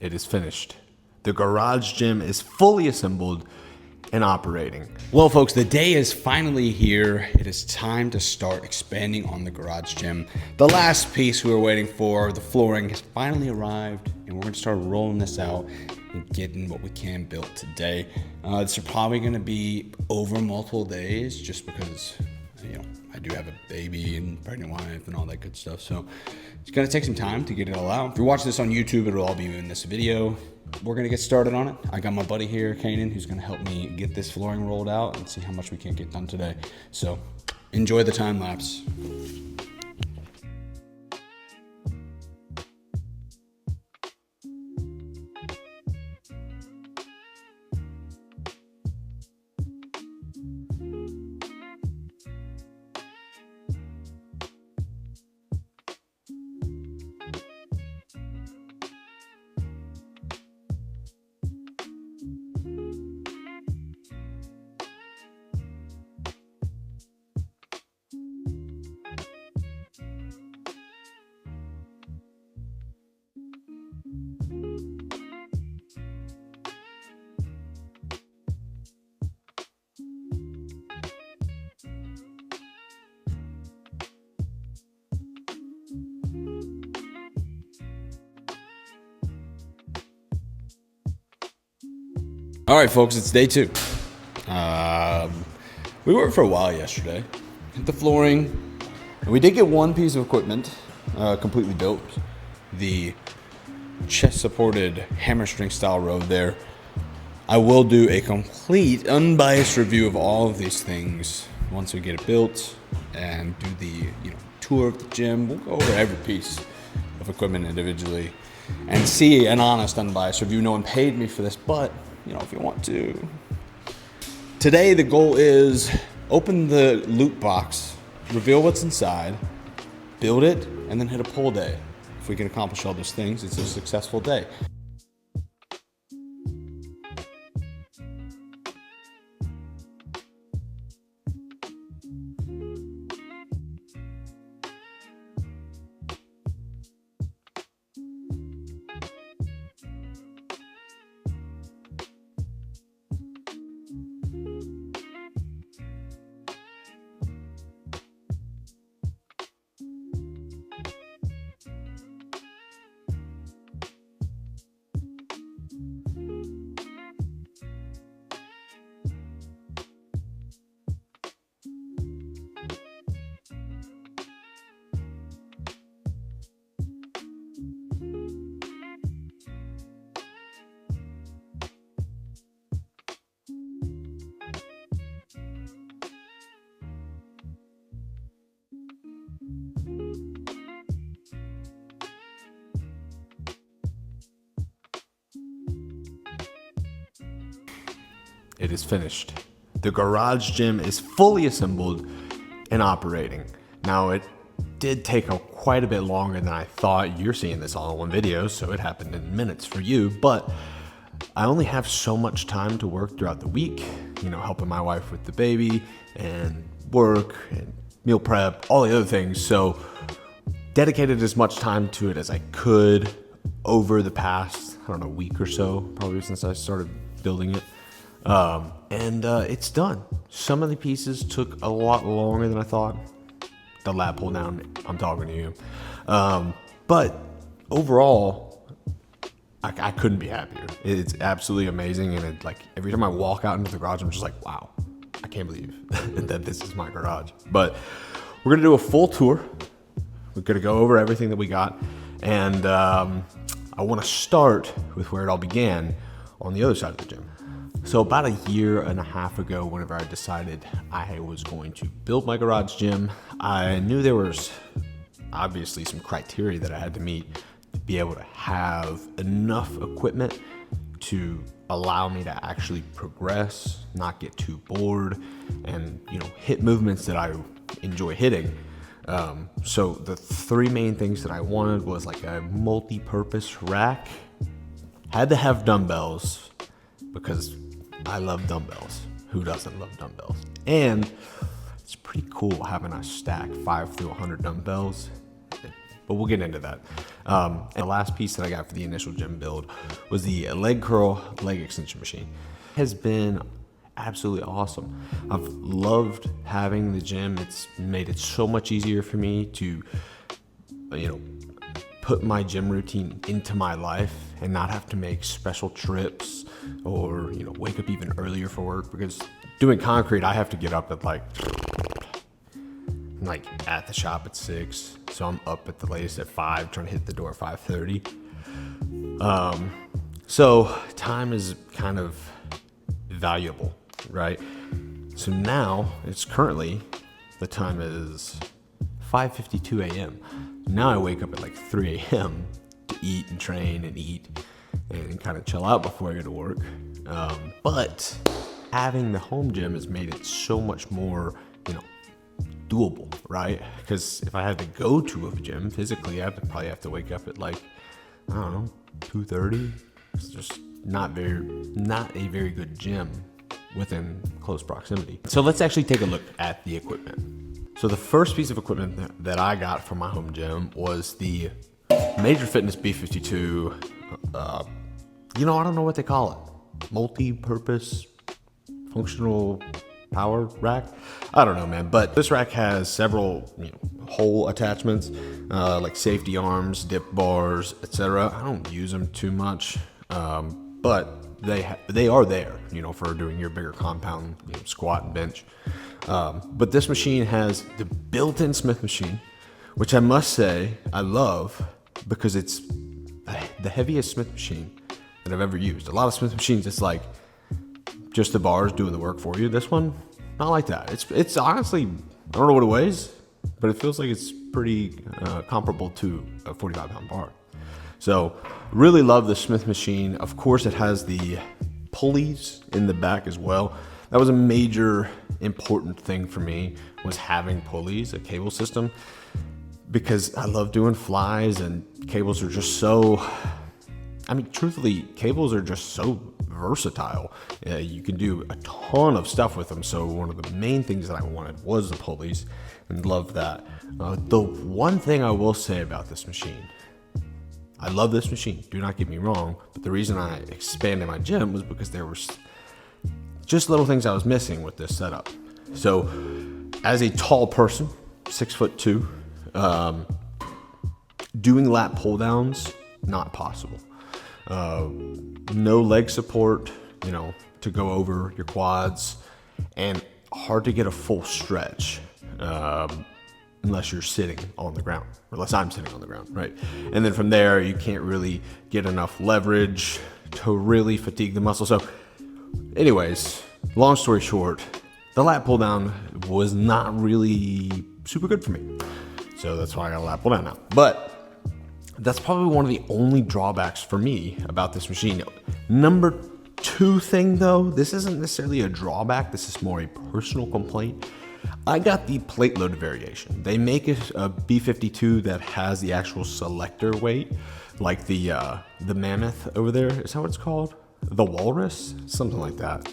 It is finished. The garage gym is fully assembled and operating. Well, folks, the day is finally here. It is time to start expanding on the garage gym. The last piece we were waiting for, the flooring, has finally arrived, and we're going to start rolling this out and getting what we can built today. This is probably going to be over multiple days just because, I do have a baby and pregnant wife and all that good stuff. So it's going to take some time to get it all out. If you're watching this on YouTube, it'll all be in this video. We're going to get started on it. I got my buddy here, Kanan, who's going to help me get this flooring rolled out and see how much we can get done today. So enjoy the time lapse. All right, folks, it's day 2. We worked for a while yesterday. Hit the flooring, and we did get one piece of equipment completely built. The chest-supported hammer-string style road there. I will do a complete, unbiased review of all of these things once we get it built and do the tour of the gym. We'll go over every piece of equipment individually and see an honest, unbiased review. No one paid me for this, but if you want to. Today, the goal is open the loot box, reveal what's inside, build it, and then hit a pull day. If we can accomplish all those things, it's a successful day. It is finished. The garage gym is fully assembled and operating. Now, it did take quite a bit longer than I thought. You're seeing this all in one video, so it happened in minutes for you, but I only have so much time to work throughout the week, helping my wife with the baby and work and meal prep, all the other things. So dedicated as much time to it as I could over the past, week or so, probably since I started building it. It's done. Some of the pieces took a lot longer than I thought. The lab pull down, I'm talking to you. But overall, I couldn't be happier. It's absolutely amazing. And every time I walk out into the garage, I'm just like, wow, I can't believe that this is my garage. But we're going to do a full tour. We're going to go over everything that we got. And, I want to start with where it all began on the other side of the gym. So about a year and a half ago, whenever I decided I was going to build my garage gym, I knew there was obviously some criteria that I had to meet to be able to have enough equipment to allow me to actually progress, not get too bored, and hit movements that I enjoy hitting. So the 3 main things that I wanted was a multi-purpose rack. Had to have dumbbells because I love dumbbells. Who doesn't love dumbbells? And it's pretty cool having a stack 5 through 100 dumbbells. but we'll get into that. And the last piece that I got for the initial gym build was the leg curl leg extension machine. It has been absolutely awesome. I've loved having the gym. It's made it so much easier for me to, put my gym routine into my life and not have to make special trips or, wake up even earlier for work, because doing concrete, I have to get up at like at the shop at 6. So I'm up at the latest at 5, trying to hit the door at 5:30. So time is kind of valuable, right? So now it's currently, the time is 5:52 a.m. Now I wake up at like 3 a.m. to eat and train and eat and kind of chill out before I go to work. But having the home gym has made it so much more, doable, right? Because if I had to go to a gym physically, I'd probably have to wake up at like, 2:30. It's just not a very good gym within close proximity. So let's actually take a look at the equipment. So the first piece of equipment that I got from my home gym was the Major Fitness B52. I don't know what they call it. Multi-purpose functional power rack. I don't know, man. But this rack has several hole attachments, like safety arms, dip bars, etc. I don't use them too much, but they are there, for doing your bigger compound squat and bench. But this machine has the built-in Smith machine, which I must say I love, because it's the heaviest Smith machine that I've ever used. A lot of Smith machines, it's like just the bars doing the work for you. This one, not like that. It's honestly, I don't know what it weighs, but it feels like it's pretty comparable to a 45-pound bar. So really love the Smith machine. Of course, it has the pulleys in the back as well. That was a major important thing for me, was having pulleys, a cable system, because I love doing flies, and cables are just so, truthfully, cables are just so versatile. You can do a ton of stuff with them. So one of the main things that I wanted was the pulleys, and love that. The one thing I will say about this machine, I love this machine, do not get me wrong, but the reason I expanded my gym was because there were just little things I was missing with this setup. So as a tall person, 6'2", doing lat pull downs, not possible. No leg support, to go over your quads, and hard to get a full stretch, unless you're sitting on the ground, or unless I'm sitting on the ground, right? And then from there, you can't really get enough leverage to really fatigue the muscle. So anyways, long story short, the lat pull down was not really super good for me. So that's why I got a lat pull down now. But that's probably one of the only drawbacks for me about this machine. Number 2 thing though, this isn't necessarily a drawback, this is more a personal complaint. I got the plate load variation. They make it a B52 that has the actual selector weight, like the Mammoth over there. Is that what it's called? The Walrus? Something like that.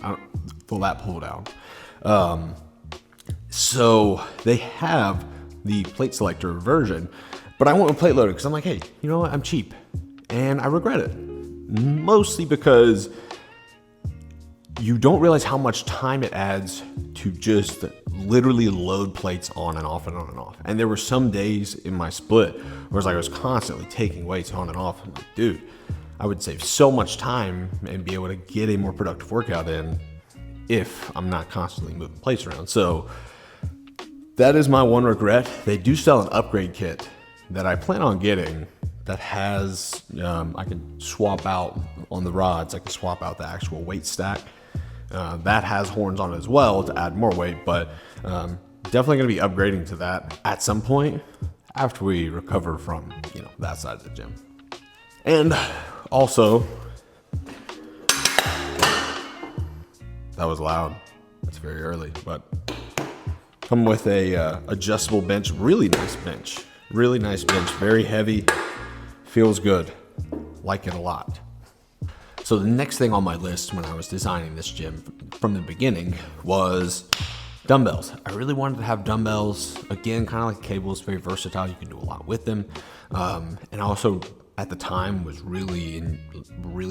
The lat pull down. So they have the plate selector version, but I went with plate loader because I'm like, hey, you know what? I'm cheap, and I regret it. Mostly because you don't realize how much time it adds to just literally load plates on and off and on and off. And there were some days in my split where I was constantly taking weights on and off. I'm like, dude, I would save so much time and be able to get a more productive workout in if I'm not constantly moving plates around. So that is my one regret. They do sell an upgrade kit that I plan on getting that has, I can swap out on the rods. I can swap out the actual weight stack. That has horns on it as well to add more weight, but definitely going to be upgrading to that at some point after we recover from, that side of the gym. And also, that was loud. It's very early, but come with a adjustable bench, really nice bench, very heavy, feels good, like it a lot. So the next thing on my list when I was designing this gym from the beginning was Dumbbells. I really wanted to have dumbbells. Again, kind of like cables, very versatile. You can do a lot with them. And I also, at the time, was really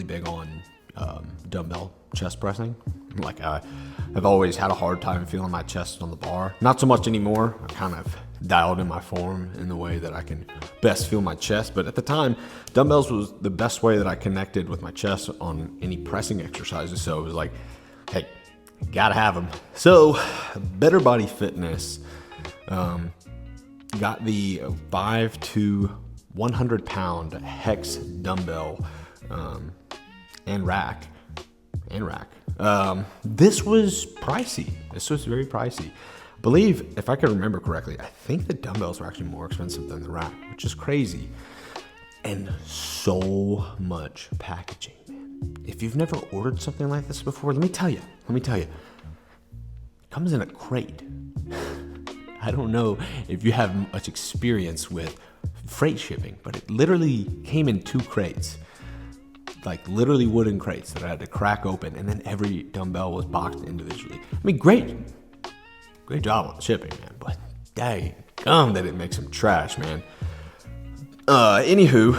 big on dumbbell chest pressing. Like I've always had a hard time feeling my chest on the bar. Not so much anymore. I've kind of dialed in my form in the way that I can best feel my chest. But at the time, dumbbells was the best way that I connected with my chest on any pressing exercises. So it was like, hey, gotta have them. So Better Body Fitness got the 5 to 100 pound hex dumbbell and rack. This was pricey. This was very pricey. I believe, if I can remember correctly, I think the dumbbells were actually more expensive than the rack, which is crazy. And so much packaging, man. If you've never ordered something like this before, let me tell you. It comes in a crate. I don't know if you have much experience with freight shipping, but it literally came in 2 crates. Like literally wooden crates that I had to crack open, and then every dumbbell was boxed individually. I mean, great job on shipping, man, but dang gum that it makes some trash, man. Anywho,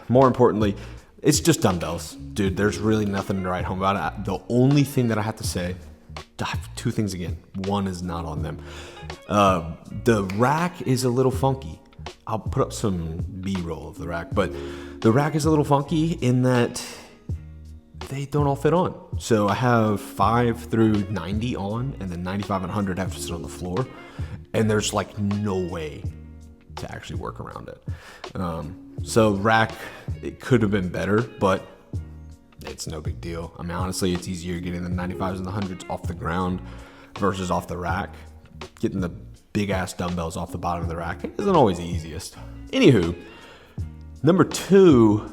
more importantly, it's just dumbbells, dude. There's really nothing to write home about it. The only thing that I have to say, 2 things again. One is not on them. The rack is a little funky. I'll put up some B-roll of the rack, but the rack is a little funky in that they don't all fit on. So I have 5 through 90 on, and then 95 and 100 have to sit on the floor, and there's like no way to actually work around it. So rack, it could have been better, but it's no big deal. I mean, honestly, it's easier getting the 95s and the 100s off the ground versus off the rack. Getting the big ass dumbbells off the bottom of the rack isn't always the easiest. Anywho, number 2,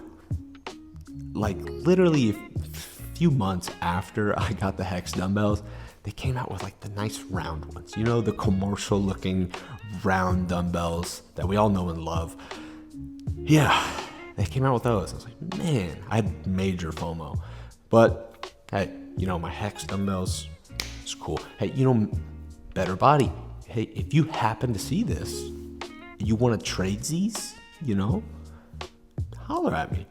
like literally a few months after I got the Hex dumbbells, they came out with like the nice round ones. You know, the commercial looking round dumbbells that we all know and love. Yeah, they came out with those. I was like, man, I had major FOMO. But hey, you know, my Hex dumbbells, it's cool. Hey, you know, Better Body. Hey, if you happen to see this, you want to trade these, you know, holler at me.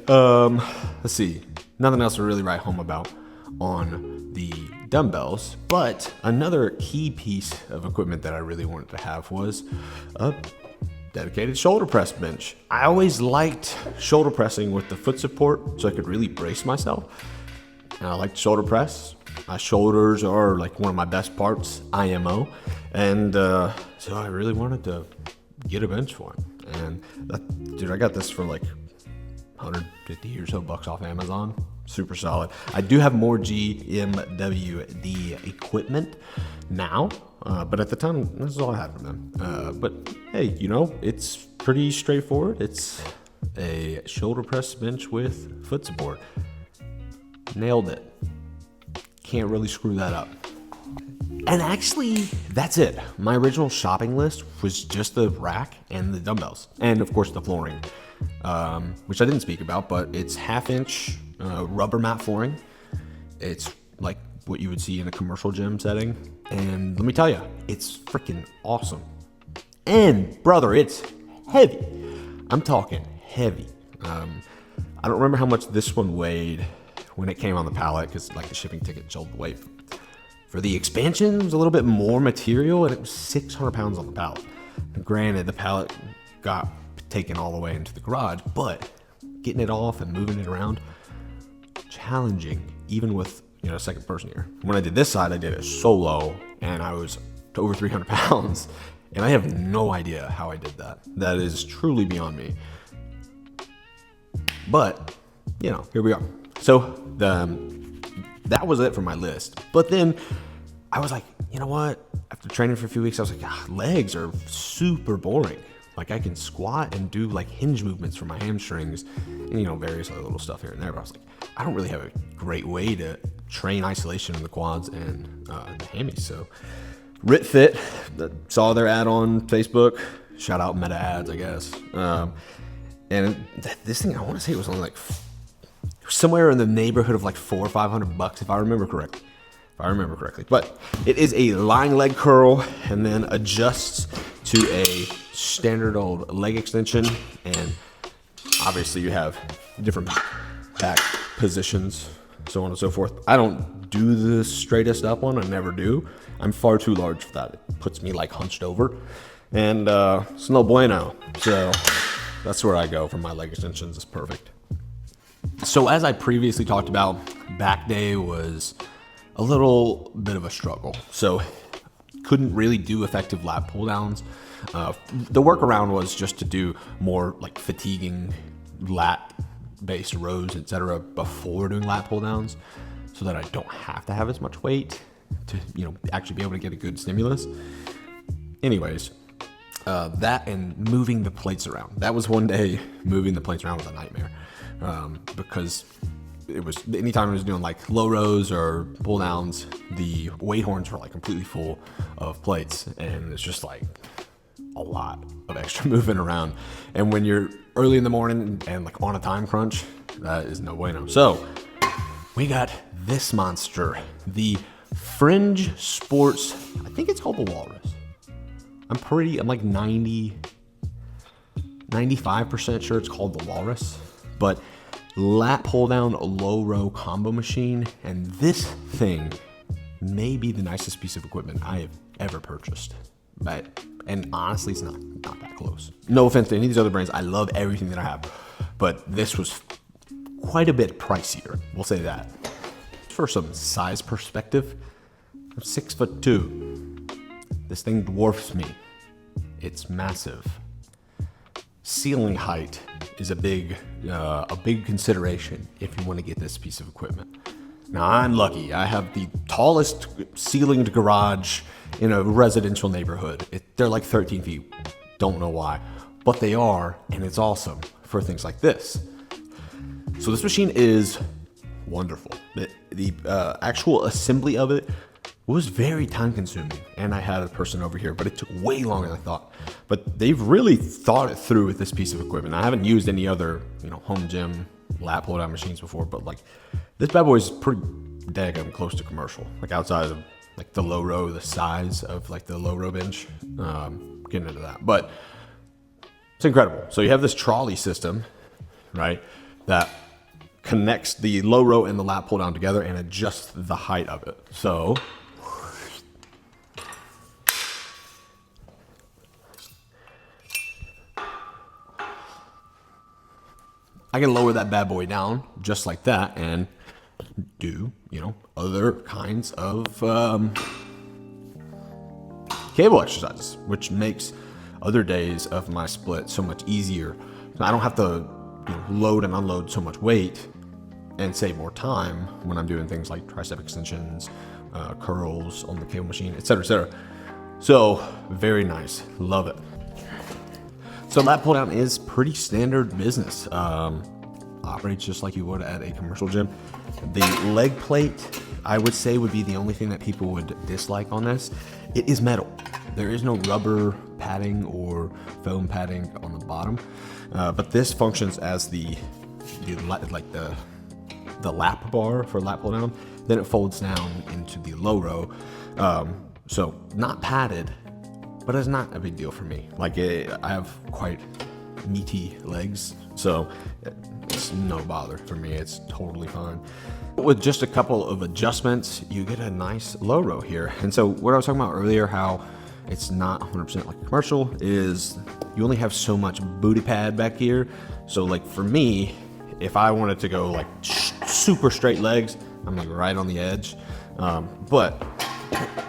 Let's see. Nothing else to really write home about on the dumbbells, but another key piece of equipment that I really wanted to have was a dedicated shoulder press bench. I always liked shoulder pressing with the foot support so I could really brace myself. And I like shoulder press. My shoulders are like one of my best parts, IMO. And so I really wanted to get a bench for it. And dude, I got this for like 150 or so bucks off Amazon. Super solid. I do have more GMWD equipment now, but at the time, this is all I had from them. But hey, you know, it's pretty straightforward. It's a shoulder press bench with foot support. Nailed it. Can't really screw that up. And actually, that's it. My original shopping list was just the rack and the dumbbells. And of course the flooring, which I didn't speak about, but it's 1/2-inch rubber mat flooring. It's like what you would see in a commercial gym setting. And let me tell you, it's freaking awesome. And brother, it's heavy. I'm talking heavy. I don't remember how much this one weighed when it came on the pallet, because like the shipping ticket showed the weight. For the expansion, it was a little bit more material, and it was 600 pounds on the pallet. And granted, the pallet got taken all the way into the garage, but getting it off and moving it around, challenging, even with, you know, a second person here. When I did this side, I did it solo, and I was over 300 pounds, and I have no idea how I did that. That is truly beyond me. But, you know, here we are. So that was it for my list. But then I was like, you know what? After training for a few weeks, I was like, legs are super boring. Like I can squat and do like hinge movements for my hamstrings and, you know, various other little stuff here and there. But I was like, I don't really have a great way to train isolation in the quads and the hammies. So RitFit, saw their ad on Facebook. Shout out Meta Ads, I guess. And this thing, I want to say it was only like somewhere in the neighborhood of like $400 or $500 if I remember correctly. I remember correctly. But it is a lying leg curl and then adjusts to a standard old leg extension. And obviously you have different back positions, so on and so forth. I don't do the straightest up one. I never do. I'm far too large for that. It puts me like hunched over. And it's no bueno. So that's where I go for my leg extensions. It's perfect. So as I previously talked about, back day was a little bit of a struggle. So couldn't really do effective lat pull downs. The workaround was just to do more like fatiguing lat based rows, etc. before doing lat pull downs, so that I don't have to have as much weight to, actually be able to get a good stimulus. Anyways, that and moving the plates around. That was one day moving the plates around was a nightmare, because it was anytime I was doing like low rows or pull downs, the weight horns were like completely full of plates, and it's just like a lot of extra moving around. And when you're early in the morning and like on a time crunch, that is no bueno. So we got this monster, the Fringe Sports, I think it's called the Walrus. I'm like 95% sure it's called the Walrus, but lat pull down low row combo machine. And this thing may be the nicest piece of equipment I have ever purchased. And honestly, it's not that close. No offense to any of these other brands. I love everything that I have, but this was quite a bit pricier. We'll say that. For some size perspective, I'm 6'2". This thing dwarfs me. It's massive. Ceiling height is a big consideration if you want to get this piece of equipment. Now, I'm lucky. I have the tallest ceilinged garage in a residential neighborhood. They're like 13 feet. Don't know why, but they are, and it's awesome for things like this. So this machine is wonderful. The actual assembly of it was very time consuming, and I had a person over here, but it took way longer than I thought. But they've really thought it through with this piece of equipment. I haven't used any other, home gym lat pull down machines before, but like this bad boy is pretty daggum close to commercial. Like outside of like the low row, the size of like the low row bench, getting into that, but it's incredible. So you have this trolley system, right, that connects the low row and the lat pull down together and adjusts the height of it. So I can lower that bad boy down just like that and do, other kinds of cable exercises, which makes other days of my split so much easier. I don't have to load and unload so much weight and save more time when I'm doing things like tricep extensions, curls on the cable machine, etc., etc. So very nice. Love it. So lat pull down is pretty standard business. Operates just like you would at a commercial gym. The leg plate, I would say, would be the only thing that people would dislike on this. It is metal. There is no rubber padding or foam padding on the bottom, but this functions as the lap bar for lat pull down. Then it folds down into the low row. So not padded, but it's not a big deal for me. Like I have quite meaty legs, so it's no bother for me. It's totally fine. With just a couple of adjustments, you get a nice low row here. And so what I was talking about earlier, how it's not 100% like a commercial, is you only have so much booty pad back here. So like for me, if I wanted to go like super straight legs, I'm like right on the edge. But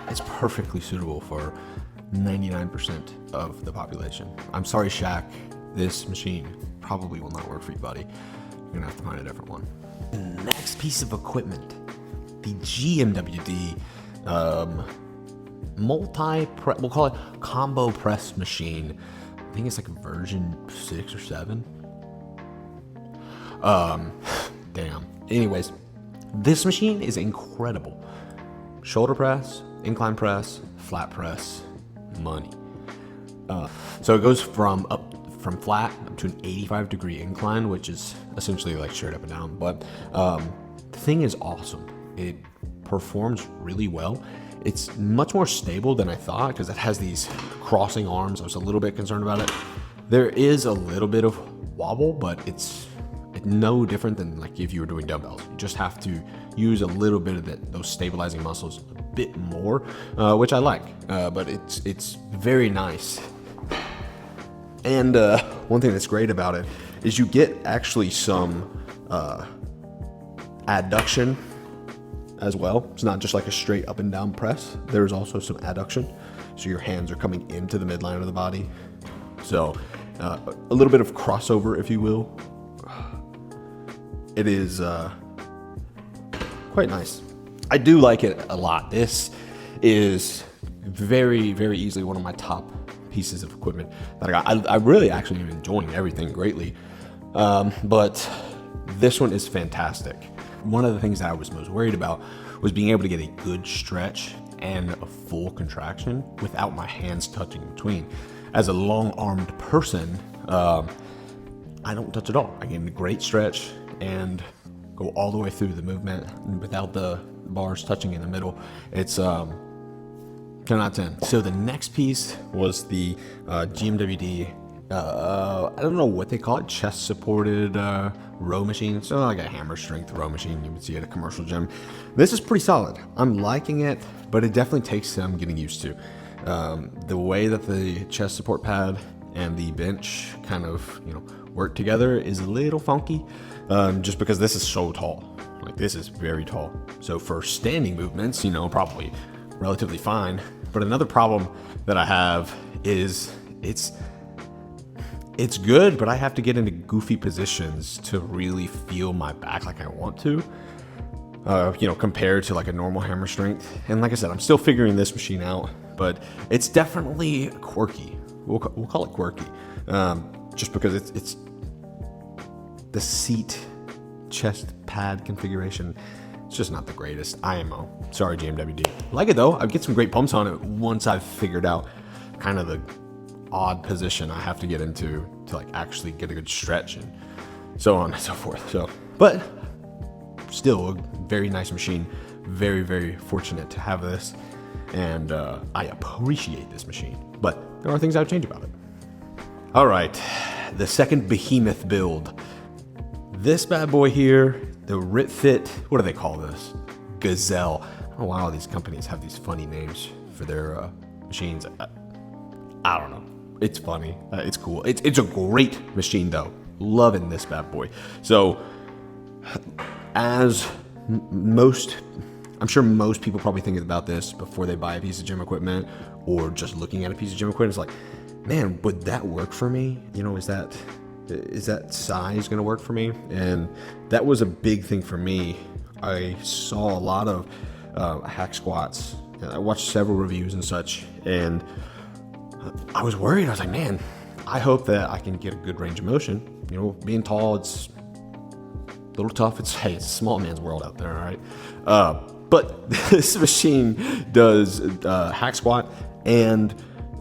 it's perfectly suitable for 99% of the population. I'm sorry, Shaq, this machine probably will not work for you, buddy. You're gonna have to find a different one. Next piece of equipment, the GMWD we'll call it combo press machine. I think it's like version 6 or 7. Damn. Anyways, this machine is incredible. Shoulder press, incline press, flat press, money. So it goes from flat up to an 85-degree incline, which is essentially like straight up and down. But the thing is awesome. It performs really well. It's much more stable than I thought because it has these crossing arms. I was a little bit concerned about it. There is a little bit of wobble, but it's no different than like if you were doing dumbbells. You just have to use a little bit of those stabilizing muscles a bit more, which I like. But it's very nice. And one thing that's great about it is you get actually some adduction as well. It's not just like a straight up and down press. There's also some adduction. So your hands are coming into the midline of the body. So a little bit of crossover, if you will. It is quite nice. I do like it a lot. This is very, very easily one of my top pieces of equipment that I got. I really actually am enjoying everything greatly. But this one is fantastic. One of the things that I was most worried about was being able to get a good stretch and a full contraction without my hands touching between. As a long-armed person, I don't touch at all. I get a great stretch and go all the way through the movement without the bars touching in the middle. It's 10 out of 10. So the next piece was the GMWD. I don't know what they call it, chest supported row machine. So like a hammer strength row machine you would see at a commercial gym. This is pretty solid. I'm liking it, but it definitely takes some getting used to. The way that the chest support pad and the bench kind of, work together is a little funky, just because this is so tall. Like this is very tall. So for standing movements, probably relatively fine. But another problem that I have is it's good, but I have to get into goofy positions to really feel my back like I want to, compared to like a normal hammer strength. And like I said, I'm still figuring this machine out, but it's definitely quirky. We'll call it quirky, just because it's the seat chest pad configuration. It's just not the greatest. IMO. Sorry, GMWD. I like it though. I get some great pumps on it once I've figured out kind of the odd position I have to get into to like actually get a good stretch and so on and so forth. So, but still a very nice machine. Very, very fortunate to have this, and I appreciate this machine. But there are things I would change about it. All right, the second behemoth build. This bad boy here, the RitFit. What do they call this? Gazelle. I don't know why all these companies have these funny names for their machines. I don't know. It's funny. It's cool. It's a great machine though. Loving this bad boy. So, as most, I'm sure most people probably think about this before they buy a piece of gym equipment or just looking at a piece of gym equipment. It's like, man, would that work for me? Is that size going to work for me? And that was a big thing for me. I saw a lot of hack squats. I watched several reviews and such, and I was worried. I was like, man, I hope that I can get a good range of motion. Being tall, it's a little tough. It's a small man's world out there, all right? But this machine does hack squat and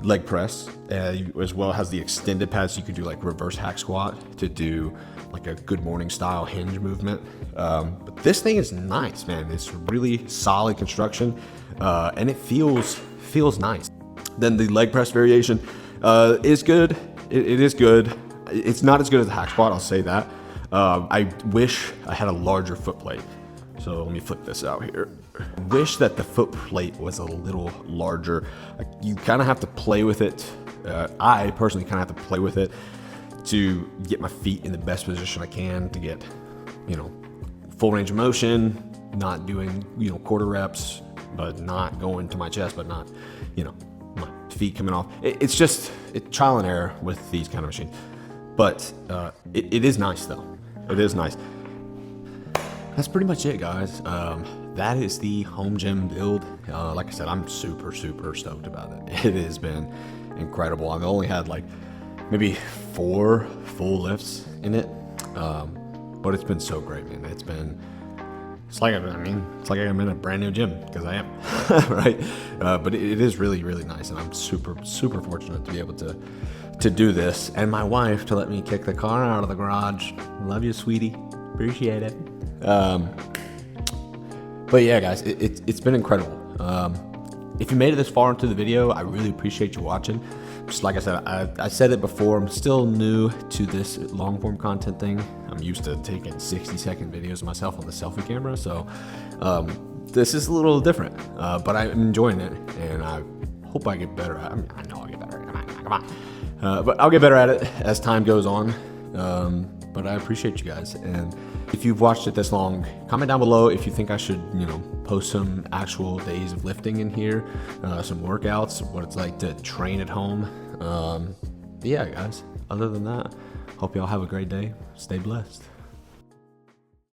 leg press, as well as the extended pads. So you could do like reverse hack squat to do like a good morning style hinge movement. But this thing is nice, man. It's really solid construction, and it feels nice. Then the leg press variation is good. It is good. It's not as good as the hack squat, I'll say that. I wish I had a larger foot plate. So let me flip this out here. Wish that the foot plate was a little larger. You kind of have to play with it. I personally kind of have to play with it to get my feet in the best position I can to get, full range of motion, not doing, quarter reps, but not going to my chest, but not, my feet coming off. It's trial and error with these kind of machines. But it is nice though. It is nice. That's pretty much it, guys. That is the home gym build. Like I said, I'm super, super stoked about it. It has been incredible. I've only had like maybe 4 full lifts in it. But it's been so great, man. It's like I'm in a brand new gym, because I am, right? But it is really, really nice, and I'm super, super fortunate to be able to do this, and my wife to let me kick the car out of the garage. Love you, sweetie. Appreciate it. But yeah, guys, it's been incredible. If you made it this far into the video, I really appreciate you watching. Just like I said, I said it before, I'm still new to this long form content thing. I'm used to taking 60-second videos of myself on the selfie camera, so this is a little different, but I'm enjoying it, and I hope I get better at it. I know I'll get better at it. Come on. But I'll get better at it as time goes on. But I appreciate you guys, and if you've watched it this long, comment down below if you think I should, post some actual days of lifting in here, some workouts, what it's like to train at home. Yeah, guys, other than that, hope y'all have a great day. Stay blessed.